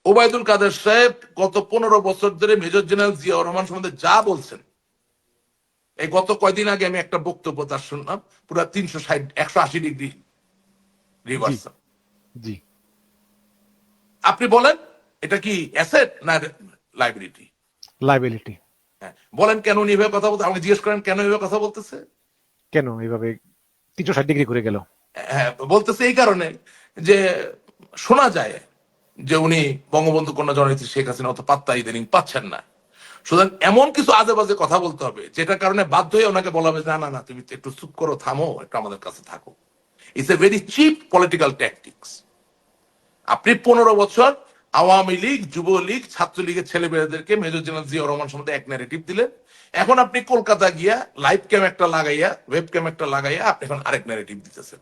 ওবায়দুল কাদের সাহেব গত 15 বছর ধরে মেজর জেনারেল জিয়াউর রহমান সম্বন্ধে যা বলছেন, এই গত কয়দিন আগে আমি একটা বক্তব্য তার শুনলাম, পুরো 180 ডিগ্রি জি রিভার্সাল। জি আপনি বলেন এটা কি অ্যাসেট না লাইবিলিটি? লাইবিলিটি। হ্যাঁ, বলেন কেন উনি এভাবে কথা বলতে, আমাকে জিজ্ঞেস করেন কেন এভাবে কথা বলতেছে। কেন এইভাবে 360 ডিগ্রি ঘুরে গেল? হ্যাঁ, বলতেছে এই কারণে যে শোনা যায় যে উনি বঙ্গবন্ধু কন্যা জননেত্রী শেখ হাসিনা অত পাত্তা ইদানিং পাচ্ছেন না, সুতরাং এমন কিছু আজে বাজে কথা বলতে হবে যেটার কারণে বাধ্য হয়ে ওনাকে বলা হবে না না না তুমি একটু চুপ করো, থামো, একটু আমাদের কাছে থাকো। It's a very chip political tactics. আপনি 15 বছর আওয়ামী লীগ, যুবলীগ, ছাত্রলীগের ছেলেমেয়েদেরকে মেজর জেনারেল জিয়াউর রহমান সম্বন্ধে এক ন্যারেটিভ দিলেন, এখন আপনি কলকাতা গিয়া লাইভ ক্যাম একটা লাগাইয়া, ওয়েব ক্যাম একটা লাগাইয়া আপনি এখন আরেক ন্যারেটিভ দিতেছেন।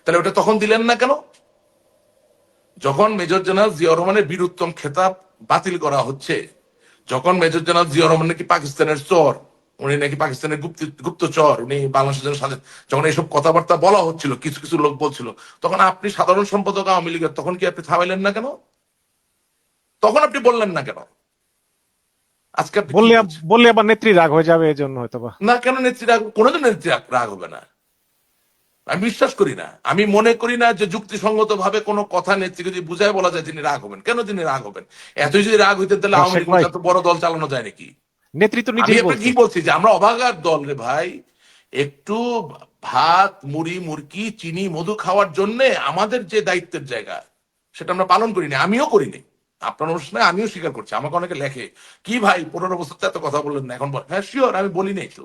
তাহলে ওটা তখন দিলেন না কেন? যখন মেজর জেনারেল জিয়াউর রহমানের বীরুত্তম খেতাব বাতিল করা হচ্ছে, যখন মেজর জেনারেল জিয়াউর রহমান নাকি পাকিস্তানের চর, উনি নাকি পাকিস্তানের গুপ্তচর, উনি বাংলাদেশের জন্য যখন এইসব কথাবার্তা বলা হচ্ছিল, কিছু কিছু লোক বলছিল, তখন আপনি সাধারণ সম্পাদক আওয়ামী লীগের, তখন কি আপনি থামাইলেন না কেন? তখন আপনি বললেন না কেন? আজকে আপনি কি বললে বলছেন? বললে আবার নেত্রী রাগ হয়ে যাবে, এই জন্য হয়তো বা। না কেন নেত্রী রাগ? কোনোদিন নেত্রী রাগ হবে না, আমি বিশ্বাস করি না। আমি মনে করি না যে যুক্তিসঙ্গত ভাবে কোনো কথা নেত্রীকে যদি বুঝায় বলা যায় তিনি রাগ হবেন। কেন তিনি রাগ হবেন? এতই যদি রাগ হইতেন তাহলে আওয়ামী রাশেদ লীগ ভাই, এত বড় দল চালানো যায় নাকি? নেত্রী তো আমি নিজেই আপনাকে বলছে। কি বলছি যে আমরা অভাগার দল রে ভাই। একটু ভাত, মুড়ি, মুরগি, চিনি, মধু খাওয়ার জন্য আমাদের যে দায়িত্বের জায়গা, সেটা আমরা পালন করিনি, আমিও করিনি। আপনার অনুষ্ঠানে আমিও স্বীকার করছি, আমাকে অনেকে লেখে কি ভাই 15 বছর তো এত কথা বললেন না, এখন হ্যাঁ শিওর আমি বলি নাই তো,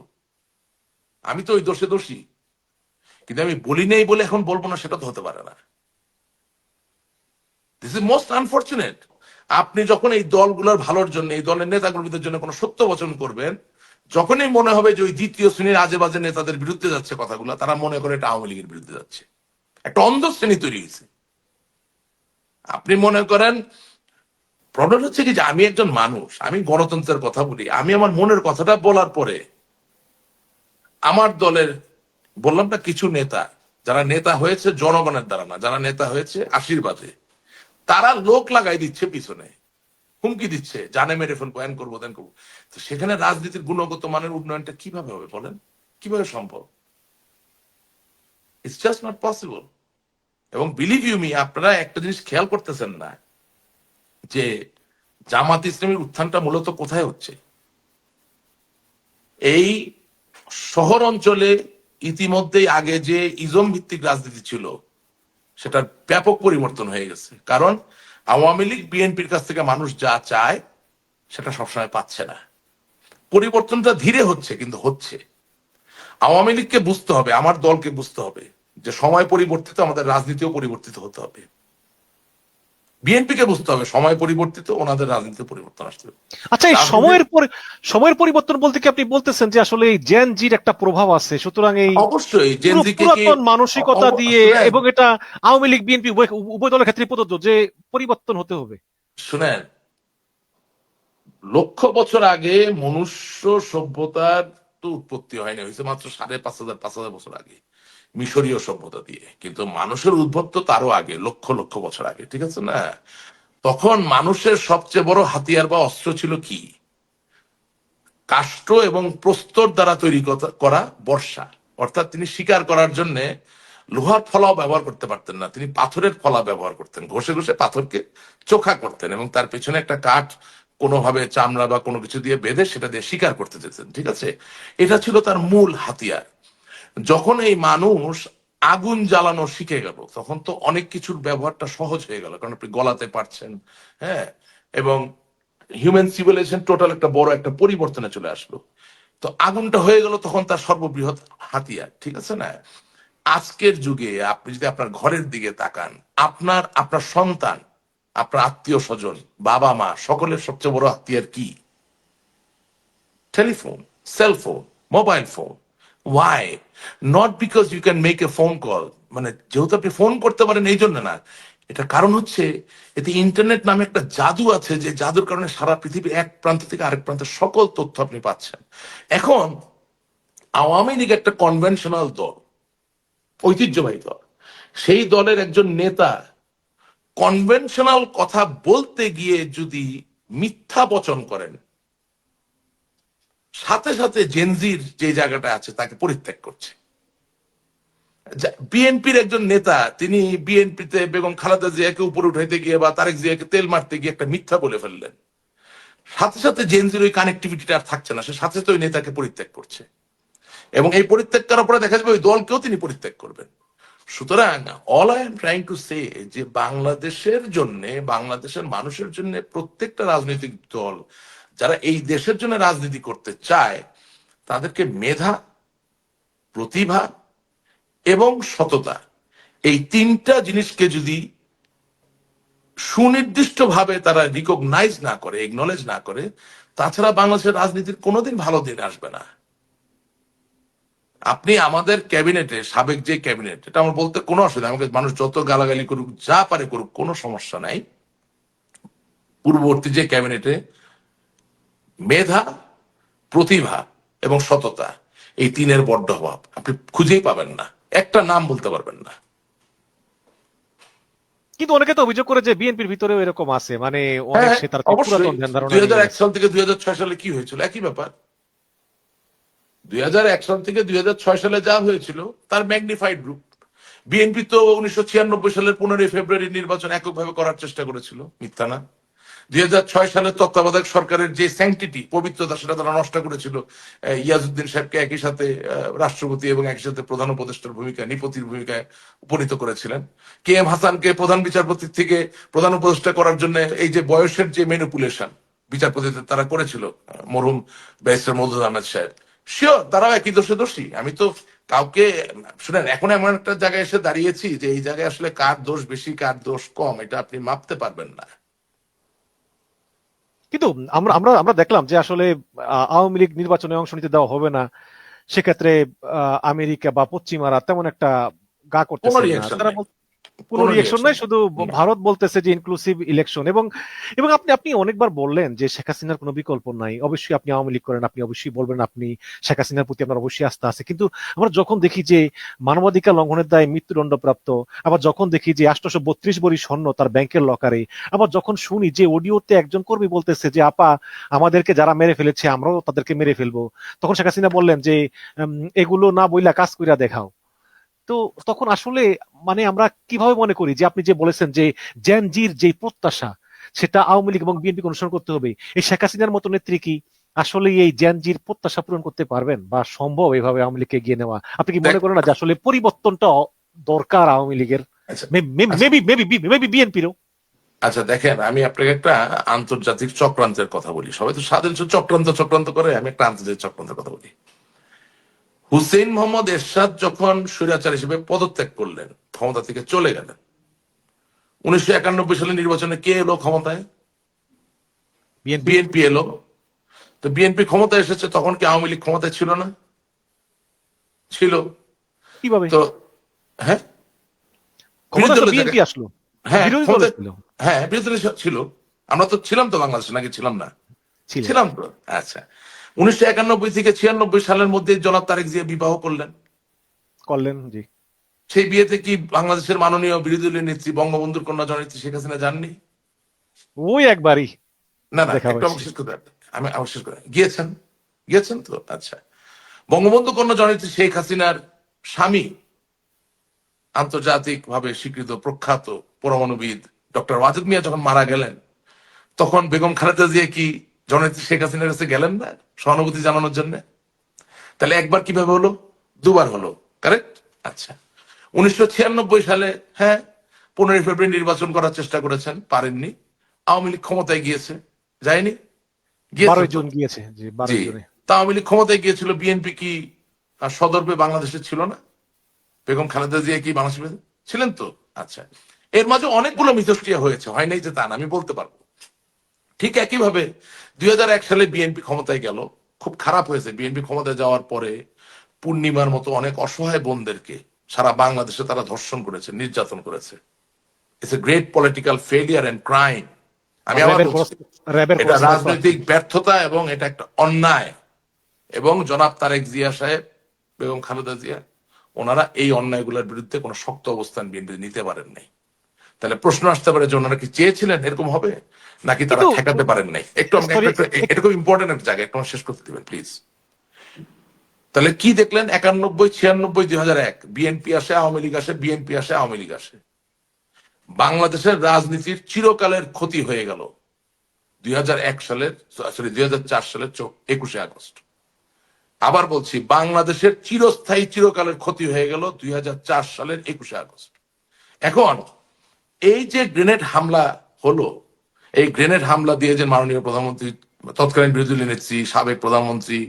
আমি তো ওই দোষে দোষী, কিন্তু আমি বলি নাই বলে এখন বলবো না সেটা তো হতে পারে না। This is most unfortunate. আপনি যখন এই দলগুলোর ভালোর জন্য, এই দলের নেতাকর্মীদের জন্য কোনো সত্য বচন করবেন, যখনই মনে হবে যে ওই দ্বিতীয় শ্রেণীর আজে বাজে নেতাদের বিরুদ্ধে যাচ্ছে কথাগুলো, তারা মনে করে এটা আওয়ামী লীগের বিরুদ্ধে যাচ্ছে। একটা অন্ধ শ্রেণী তৈরি হয়েছে। আপনি মনে করেন, প্রবলেম হচ্ছে কি যে আমি একজন মানুষ, আমি গণতন্ত্রের কথা বলি, আমি আমার মনের কথাটা বলার পরে আমার দলের, বললাম না কিছু নেতা, যারা নেতা হয়েছে জনগণের দ্বারা না, যারা নেতা হয়েছে আশীর্বাদে, তারা লোক লাগাই দিচ্ছে পিছনে, হুমকি দিচ্ছে, জানে মেরে ফেলবো, এন করবো দেন করবো। তো সেখানে রাজনীতির গুণগত মানের উন্নয়নটা কিভাবে হবে বলেন? কিভাবে সম্ভব? It's just not possible. এবং বিলিভ ইউ মি, আপনারা একটা জিনিস খেয়াল করতেছেন না যে জামাত ইসলামের উত্থানটা মূলত কোথায় হচ্ছে? এই শহর অঞ্চলে ইতিমধ্যেই আগে যে ইজম ভিত্তিক রাজনীতি ছিল, সেটার ব্যাপক পরিবর্তন হয়ে গেছে। কারণ আওয়ামী লীগ, বিএনপির কাছ থেকে মানুষ যা চায় সেটা সবসময় পাচ্ছে না। পরিবর্তনটা ধীরে হচ্ছে, কিন্তু হচ্ছে। আওয়ামী লীগকে বুঝতে হবে, আমার দলকে বুঝতে হবে যে সময় পরিবর্তিত, আমাদের রাজনীতিও পরিবর্তিত হতে হবে। বিএনপি কে বুঝতে হবে সময় পরিবর্তিত, ওনাদের রাজনীতিতে পরিবর্তন আসতে হবে। আচ্ছা, এই রাজনীতির সময়ের পরিবর্তন বলতে কি আপনি বলতেছেন যে আসলে এই জেন জির একটা প্রভাব আছে, সুতরাং এই অবশ্যই পুরো জেনজিকে কি পুরাতন মানসিকতা দিয়ে, শুনেন, এবং এটা আওয়ামী লীগ বিএনপি উভয় দলের ক্ষেত্রে প্রযোজ্য, যে পরিবর্তন হতে হবে? শুনেন, লক্ষ বছর আগে মনুষ্য সভ্যতার তো উৎপত্তি হয়নি, হয়েছে মাত্র 5,500 বছর আগে মিশরীয় সভ্যতা দিয়ে। কিন্তু মানুষের উদ্ভব তো তারও আগে, লক্ষ লক্ষ বছর আগে, ঠিক আছে না? তখন মানুষের সবচেয়ে বড় হাতিয়ার বা অস্ত্র ছিল কি? কাষ্ঠ এবং প্রস্তর দ্বারা তৈরি করা বর্ষা। অর্থাৎ তিনি শিকার করার জন্য লোহার ফলাও ব্যবহার করতে পারতেন না, তিনি পাথরের ফলা ব্যবহার করতেন, ঘষে ঘষে পাথরকে চোখা করতেন এবং তার পেছনে একটা কাঠ কোনোভাবে চামড়া বা কোনো কিছু দিয়ে বেঁধে সেটা দিয়ে শিকার করতে যেতেন, ঠিক আছে? এটা ছিল তার মূল হাতিয়ার। যখন এই মানুষ আগুন জ্বালানো শিখে গেল, তখন তো অনেক কিছুর ব্যবহারটা সহজ হয়ে গেল, কারণ আপনি গলাতে পারছেন, হ্যাঁ, এবং হিউম্যান সিভিলাইজেশন টোটাল একটা বড় একটা পরিবর্তনে চলে আসলো। তো আগুনটা হয়ে গেল তখন তার সর্ববৃহৎ হাতিয়ার, ঠিক আছে না? আজকের যুগে আপনি যদি আপনার ঘরের দিকে তাকান, আপনার আপনার সন্তান, আপনার আত্মীয় স্বজন, বাবা মা, সকলের সবচেয়ে বড় হাতিয়ার কি? Telephone, cellphone, mobile phone. Why? Not because you can make a phone call, মানে যেহেতু আপনি ফোন করতে পারেন এই জন্য না, এটা কারণ হচ্ছে এতে ইন্টারনেট নামে একটা জাদু আছে, যে জাদুর কারণে সারা পৃথিবীর এক প্রান্ত থেকে আরেক প্রান্তের সকল তথ্য আপনি পাচ্ছেন। এখন আওয়ামী লীগ একটা কনভেনশনাল দল, ঐতিহ্যবাহী দল, সেই দলের একজন নেতা কনভেনশনাল কথা বলতে গিয়ে যদি মিথ্যা বচন করেন, সাথে সাথে জেনজির যে জায়গাটা আছে তাকে পরিত্যাগ করছে। বিএনপির একজন নেতা, তিনি বিএনপিতে বেগম খালেদা জিয়াকে উপরে উঠাইতে গিয়ে বা তারেক জিয়াকে তেল মারতে গিয়ে একটা মিথ্যা বলে ফেললেন, সাথে সাথে জেনজির ওই কানেক্টিভিটিটা আর থাকছে না, সে সাথে সাথে ওই নেতাকে পরিত্যাগ করছে, এবং এই পরিত্যাগ করার পরে দেখা যাবে ওই দলকেও তিনি পরিত্যাগ করবেন। সুতরাং all I am trying to say যে বাংলাদেশের জন্য, বাংলাদেশের মানুষের জন্য প্রত্যেকটা রাজনৈতিক দল যারা এই দেশের জন্য রাজনীতি করতে চায়, তাদেরকে মেধা, প্রতিভা এবং সততা, এই তিনটা জিনিসকে যদি সুনির্দিষ্টভাবে তারা রিকগনাইজ না করে, একনলেজ না করে, তাছাড়া বাংলাদেশের রাজনীতির কোনোদিন ভালো দিন আসবে না। আপনি আমাদের ক্যাবিনেটে, সাবেক যে ক্যাবিনেট, এটা আমার বলতে কোনো অসুবিধা, আমাকে মানুষ যত গালাগালি করুক, যা পারে করুক, কোনো সমস্যা নাই। পূর্ববর্তী যে ক্যাবিনেটে মেধা, প্রতিভা এবং সততা, এই তিনের বড্ড অভাব, আপনি খুঁজেই পাবেন না, একটা নাম বলতে পারবেন না। কিন্তু অনেকে তো অভিযোগ করে যে বিএনপির ভিতরেও এরকম আছে, মানে অনেক হ্যাঁ, সে তার অবশ্যই। পুরাতন ধ্যান ধারণা 2001 নিয়ে সাল থেকে 2006 সালে কি হয়েছিল, একই ব্যাপার। 2001 সাল থেকে 2006 সালে যা হয়েছিল তার ম্যাগনিফাইড রূপ। বিএনপি তো 1996 সালের 15 ফেব্রুয়ারি নির্বাচন এককভাবে করার চেষ্টা করেছিল, মিথ্যা না। 2006 সালের তত্ত্বাবধায়ক সরকারের যে স্যাংটিটি, পবিত্রতা, সেটা তারা নষ্ট করেছিল। ইয়াজউদ্দিন সাহেবকে একই সাথে রাষ্ট্রপতি এবং একই সাথে প্রধান উপদেষ্টার ভূমিকা, নিপতির ভূমিকায় উপনীত করেছিলেন। কে এম হাসানকে প্রধান বিচারপতি থেকে প্রধান উপদেষ্টা করার জন্য এই যে বয়সের যে ম্যানিপুলেশন বিচারপতিদের তারা করেছিল, মরহুম ব্যারিস্টার মওদুদ আহমেদ সাহেব, শিওর তারাও একই দোষে দোষী। আমি তো কাউকে, শুনেন, এখন এমন একটা জায়গায় এসে দাঁড়িয়েছি যে এই জায়গায় আসলে কার দোষ বেশি কার দোষ কম এটা আপনি মাপতে পারবেন না। কিন্তু আমরা আমরা আমরা দেখলাম যে আসলে আওয়ামী লীগ নির্বাচনে অংশ নিতে দেওয়া হবে না, সেক্ষেত্রে আমেরিকা বা পশ্চিমারা তেমন একটা গা কোনো করতেছেন না, রিয়াকশন তারা নেই, কোনো কোনো রিয়েকশন রিয়াকশন নাই, শুধু নেই। ভারত বলতেছে যে ইনক্লুসিভ ইলেকশন। এবং এবং আপনি আপনি অনেকবার বললেন যে শেখ হাসিনার কোনো বিকল্প নাই। অবশ্যই আপনি আওয়ামী লীগ করেন, আপনি অবশ্যই বলবেন আপনি শেখ হাসিনার প্রতি আপনার অবশ্যই আস্থা আছে। কিন্তু আমরা যখন দেখি যে মানবাধিকার লঙ্ঘনের দায়ে মৃত্যুদণ্ডপ্রাপ্ত, আবার যখন দেখি যে 832 ভরি স্বর্ণ তার ব্যাংকের লকারে, আবার যখন শুনি যে অডিওতে একজন কর্মী বলতেছে যে আপা আমাদেরকে যারা মেরে ফেলেছে আমরাও তাদেরকে মেরে ফেলবো, তখন শেখ হাসিনা বললেন যে এগুলো না বইলা কাজ কইরা দেখাও। তো তখন আসলে মানে আমরা কিভাবে মনে করি যে আপনি যে বলেছেন যে জেন জির যে প্রত্যাশা সেটা আওয়ামী লীগ এবং বিএনপি অনুসরণ করতে হবে, এই শেখ হাসিনার মতো নেত্রী কি আসলে এই জেন জির প্রত্যাশা পূরণ করতে পারবেন বা সম্ভব এইভাবে আওয়ামী লীগকে এগিয়ে নেওয়া? আপনি কি দেখ, মনে করেন না যে আসলে পরিবর্তনটা দরকার আওয়ামী লীগের, আচ্ছা আচ্ছা মেবি মেবি মেবি বিএনপিরও? আচ্ছা, দেখেন, আমি আপনাকে একটা আন্তর্জাতিক চক্রান্তের কথা বলি। সবাই তো স্বাধীন চক্রান্ত চক্রান্ত করে, আমি একটা আন্তর্জাতিক চক্রান্তের কথা বলি। হুসেইন মোহাম্মদ এরশাদ যখন স্বৈরাচার হিসেবে পদত্যাগ করলেন, ক্ষমতা থেকে চলে গেলেন, 1991 সালে নির্বাচনে কে এলো ক্ষমতায়? বিএনপি। বিএনপি এলো। তো বিএনপি ক্ষমতায় এসেছে, তখন কি আওয়ামী লীগ ক্ষমতায় ছিল না? ছিল। কিভাবে? তো হ্যাঁ, ক্ষমতা বিরোধী তো দলের বিএনপি জায়গায়, আসলো, হ্যাঁ বিরোধী দলে ক্ষমতায়, ছিল। হ্যাঁ বিরোধী দলে ছিল। আমরা তো ছিলাম তো বাংলাদেশে, নাকি ছিলাম না? ছিলেন। ছিলাম তো। আচ্ছা, 1991 থেকে 96 সালের মধ্যে জনাব তারেক জিয়া বিবাহ করলেন। করলেন, জি। সেই বিয়েতে কি বাংলাদেশের মাননীয় বিরোধী দলীয় নেত্রী বঙ্গবন্ধুর কন্যা জননেত্রী শেখ হাসিনা যাননি? ওই একবারই না না, দেখা একটু হয়েছে। আমাকে শেষ করতে দেন। আমি আমার শেষ করে, গিয়েছেন, গিয়েছেন তো। আচ্ছা, বঙ্গবন্ধু কন্যা জননেত্রী শেখ হাসিনার স্বামী, আন্তর্জাতিক ভাবে স্বীকৃত প্রখ্যাত পরমাণুবিদ ডক্টর ওয়াজেদ মিয়া যখন মারা গেলেন, তখন বেগম খালেদা জিয়া কি জননেত্রী শেখ হাসিনার কাছে গেলেন না সহানুভূতি জানানোর জন্য? তাহলে একবার কিভাবে হলো, দুবার হলো, কারেক্ট? আচ্ছা, 1996 সালে, হ্যাঁ, 15 ফেব্রুয়ারি নির্বাচন করার চেষ্টা করেছেন, পারেননি। আওয়ামী লীগ ক্ষমতায় গিয়েছে, যায়নি? গিয়েছে 12 তো। জুন গিয়েছে, জি, 12 জি। জুনে। তা আওয়ামী লীগ ক্ষমতায় গিয়েছিল, বিএনপি কি সদর্পে বাংলাদেশে ছিল না? বেগম খালেদা জিয়া কি বাংলাদেশে ছিলেন তো? আচ্ছা, এর মাঝে অনেকগুলো মিথস্ক্রিয়া হয়েছে, হয় নাই যে তা না, আমি বলতে পারবো। ঠিক একইভাবে 2001 সালে বিএনপি ক্ষমতায় গেল, খুব খারাপ হয়েছে। বিএনপি ক্ষমতায় যাওয়ার পরে পূর্ণিমার মতো অনেক অসহায় বোনদেরকে সারা বাংলাদেশে তারা ধর্ষণ করেছে, নির্যাতন করেছে। It's a great political failure and crime. আমি আবার র্যাবের বলছি, র্যাবের এটা পুরস্কার প্রাপ্ত। রাজনৈতিক ব্যর্থতা এবং এটা একটা অন্যায়। এবং জনাব তারেক জিয়া সাহেব, বেগম খালেদা জিয়া, ওনারা এই অন্যায়গুলোর বিরুদ্ধে কোনো শক্ত অবস্থান বিএনপি নিতে পারেন নাই। তাহলে প্রশ্ন আসতে পারে যে ওনারা কি চেয়েছিলেন এরকম হবে, নাকি তারা কিন্তু ঠেকাতে পারেন নাই? একটু আমাকে সরি, এটা খুব ইম্পর্টেন্ট একটা জায়গা, একটু শেষ করতে দিবেন প্লিজ। তাহলে কি দেখলেন? 91, 96, 2001 বিএনপি আসে, আওয়ামী লীগ আসে, বিএনপি আসে, আওয়ামী লীগ আসে। বাংলাদেশের রাজনীতির চিরকালের ক্ষতি হয়ে গেল 2001 সালের, সরি 2004 সালের 21শে আগস্ট। আবার বলছি, বাংলাদেশের চিরস্থায়ী চিরকালের ক্ষতি হয়ে গেল 2004 সালের 21শে আগস্ট। এখন এই যে গ্রেনেড হামলা হলো, এই গ্রেনেড হামলা দিয়ে যে মাননীয় প্রধানমন্ত্রী, তৎকালীন বিরোধী নেত্রী, সাবেক প্রধানমন্ত্রী,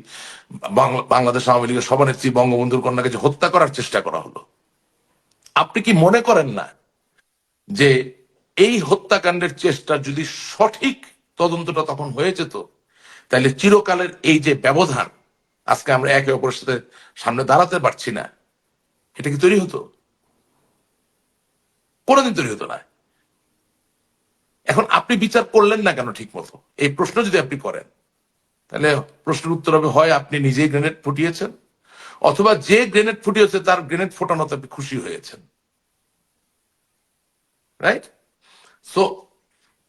বাংলাদেশ আওয়ামী লীগের সভানেত্রী বঙ্গবন্ধুর কন্যাকে যে হত্যা করার চেষ্টা করা হলো, আপনি কি মনে করেন না যে এই হত্যাকাণ্ডের চেষ্টা যদি সঠিক তদন্তটা তখন হয়ে যেত, তাহলে চিরকালের এই যে ব্যবধান, আজকে আমরা একে অপরের সাথে সামনে দাঁড়াতে পারছি না, এটা কি তৈরি হতো? কোনোদিন তৈরি হতো না। এখন আপনি বিচার করলেন না কেন ঠিক মতো, এই প্রশ্ন যদি আপনি করেন, তাহলে প্রশ্নের উত্তর হবে হয় আপনি নিজেই গ্রেনেড ফুটিয়েছেন, অথবা যে গ্রেনেড ফুটিয়েছে তার গ্রেনেড ফোটানোতে আপনি খুশি হয়েছেন। রাইট? সো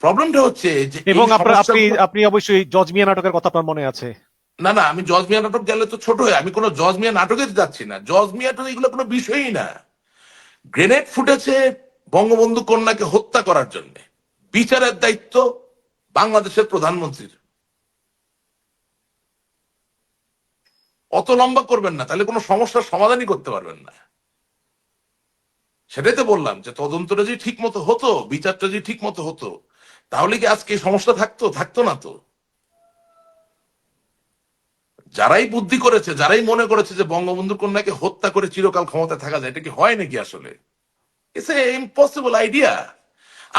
প্রবলেমটা হচ্ছে যে এই এবং আপনার আপনি সমস্যাগুলো, আপনি অবশ্যই জজ মিয়া নাটকের কথা আপনার মনে আছে। না না, আমি জজ মিয়া নাটক গেলে তো ছোট হয়ে, আমি কোনো জজ মিয়া নাটকে যাচ্ছি না। জজ মিয়া তো এগুলো কোনো বিষয়ই না। গ্রেনেড ফুটেছে বঙ্গবন্ধু কন্যাকে হত্যা করার জন্য, বিচারের দায়িত্ব বাংলাদেশের প্রধানমন্ত্রীর। অত লম্বা করবেন না, তাহলে কোনো সমস্যার সমাধানই করতে পারবেন না। সেটাই তো বললাম, যে তদন্তটা যদি ঠিক মতো হতো, বিচারটা যদি ঠিক মতো হতো, তাহলে কি আজকে এই সমস্যা থাকতো? থাকতো না তো। যারাই বুদ্ধি করেছে, যারাই মনে করেছে যে বঙ্গবন্ধু কন্যাকে হত্যা করে চিরকাল ক্ষমতায় থাকা যায়, এটা কি হয় নাকি আসলে? It's a impossible idea.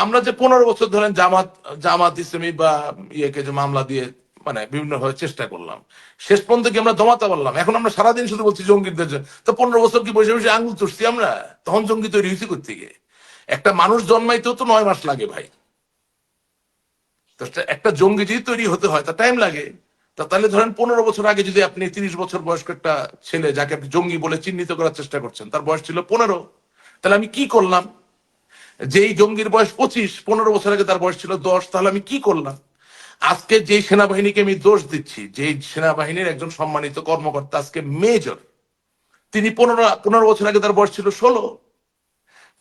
আমরা যে 15 বছর ধরেন জামাত জামাত ইসলামী বা ইয়েকে যে মামলা দিয়ে মানে বিভিন্ন ভাবে চেষ্টা করলাম, শেষ পর্যন্ত কি আমরা দমাতে পারলাম? এখন আমরা সারাদিন শুধু বলছি জঙ্গিদের জন্য। তো 15 বছর কি বসে বসে আঙুল চুষছি আমরা? তখন জঙ্গি তৈরি হয়েছে কোত্থেকে? একটা মানুষ জন্মাইতেও তো 9 মাস লাগে ভাই। তো একটা জঙ্গি যদি তৈরি হতে হয় তা টাইম লাগে। তা তাহলে ধরেন 15 বছর আগে যদি আপনি 30 বছর বয়স্ক একটা ছেলে, যাকে আপনি জঙ্গি বলে চিহ্নিত করার চেষ্টা করছেন, তার বয়স ছিল 15, তাহলে আমি কি করলাম? যেই জঙ্গির বয়স 25, 15 বছর আগে তার বয়স ছিল 10, তাহলে আমি কি করলাম? আজকে যেই সেনাবাহিনীকে আমি দোষ দিচ্ছি, যেই সেনাবাহিনীর একজন সম্মানিত কর্মকর্তা আজকে মেজর, তিনি 15 বছর আগে তার বয়স ছিল 16,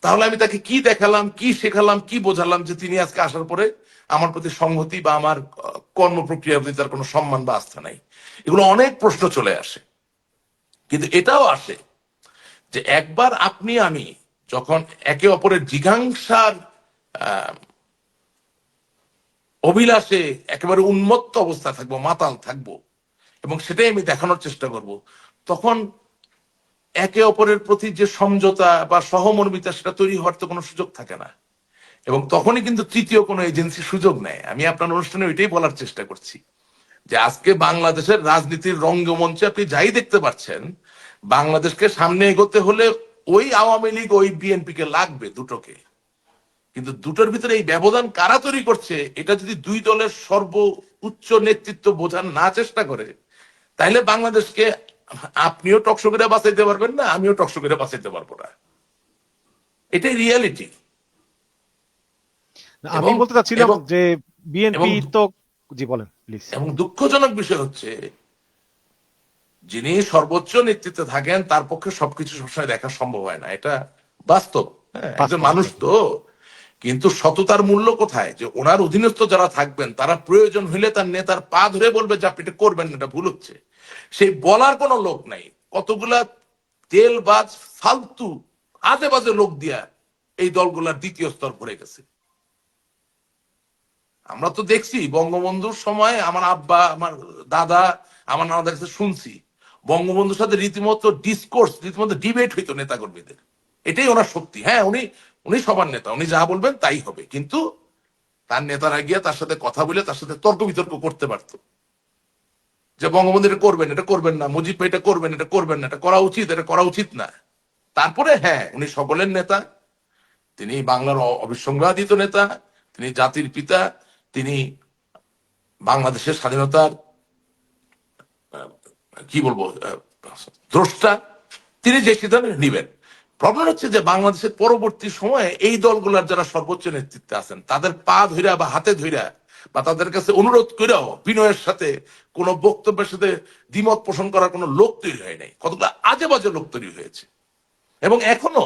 তাহলে আমি তাকে কি দেখালাম, কি শেখালাম, কি বোঝালাম যে তিনি আজকে আসার পরে আমার প্রতি সংহতি বা আমার কর্ম প্রক্রিয়ার প্রতি তার কোনো সম্মান বা আস্থা নাই? এগুলো অনেক প্রশ্ন চলে আসে। কিন্তু এটাও আসে যে একবার আপনি আমি যখন একে অপরের জিঘাংসার আহ অভিলাষে একেবারে উন্মত্ত অবস্থায় থাকবো, মাতাল থাকবো, এবং সেটাই আমি দেখানোর চেষ্টা করব, তখন একে অপরের প্রতি যে সমঝোতা বা সহমর্মিতা, সেটা তৈরি হওয়ার তো কোনো সুযোগ থাকে না। এবং তখনই কিন্তু তৃতীয় কোনো এজেন্সি সুযোগ নেয়। আমি আপনার অনুষ্ঠানে ওইটাই বলার চেষ্টা করছি, যে আজকে বাংলাদেশের রাজনীতির রঙ্গমঞ্চে আপনি যাই দেখতে পাচ্ছেন, বাংলাদেশকে সামনে এগোতে হলে ওই আওয়ামী লীগ, ওই বিএনপি কে লাগবে, দুটোকে। কিন্তু দুটোর ভিতরে এই ব্যবধান কারা তৈরি করছে, এটা যদি দুই দলের সর্ব উচ্চ নেতৃত্ব বোঝার না চেষ্টা করে, তাইলে বাংলাদেশকে আপনিও টকশো করে বাঁচাইতে পারবেন না, আমিও টকশো করে বাঁচাইতে পারবো না। এটাই রিয়ালিটি। আমি এবং বলতে চাচ্ছিলাম এবং যে বিএনপি এবং তো, জি বলেন প্লিজ। এবং দুঃখজনক বিষয় হচ্ছে, যিনি সর্বোচ্চ নেতৃত্বে থাকেন তার পক্ষে সবকিছু সবসময় দেখা সম্ভব হয় না, এটা বাস্তব। হ্যাঁ, একজন বাস্তব মানুষ এটা। তো। কিন্তু সততার মূল্য কোথায়? যে ওনার অধীনস্থ যারা থাকবেন, তারা প্রয়োজন হলে তার নেতার পা ধরে বলবে যে আপনি এটা করবেন না, এটা ভুল হচ্ছে। সেই বলার কোনো লোক নাই। কতগুলা তেলবাজ, ফালতু, আজে বাজে লোক দিয়া এই দলগুলার দ্বিতীয় স্তর ভরে গেছে। আমরা তো দেখছি বঙ্গবন্ধুর সময়, আমার আব্বা, আমার দাদা, আমার নানাদের কাছে শুনছি, বঙ্গবন্ধুর সাথে রীতিমতো ডিসকোর্স, রীতিমতো ডিবেট হইতো নেতাকর্মীদের। এটাই ওনার শক্তি। হ্যাঁ, উনি উনি সবার নেতা, উনি যা বলবেন তাই হবে, কিন্তু তার নেতারা গিয়ে তার সাথে কথা বলে তার সাথে তর্ক বিতর্ক করতে পারতো, যে বঙ্গবন্ধু এটা করবেন, এটা করবেন না, মুজিব ভাই এটা করবেন, এটা করবেন না, এটা করা উচিত, এটা করা উচিত না। তারপরে হ্যাঁ, উনি সকলের নেতা, তিনি বাংলার অবিসংবাদিত নেতা, তিনি জাতির পিতা, তিনি বাংলাদেশের স্বাধীনতার কি বলবো দ্রষ্টা, তিনি যে সিদ্ধান্ত নিবেন। প্রবলেম হচ্ছে যে বাংলাদেশের পরবর্তী সময়ে এই দলগুলোর যারা সর্বোচ্চ নেতৃত্বে আছেন তাদের পা ধইরা বা হাতে ধইরা বা তাদের কাছে অনুরোধ করেও বিনয়ের সাথে কোনো বক্তব্যের সাথে দ্বিমত পোষণ করার কোনো লোক তৈরি হয় নাই, কতগুলো আজে বাজে লোক তৈরি হয়েছে এবং এখনো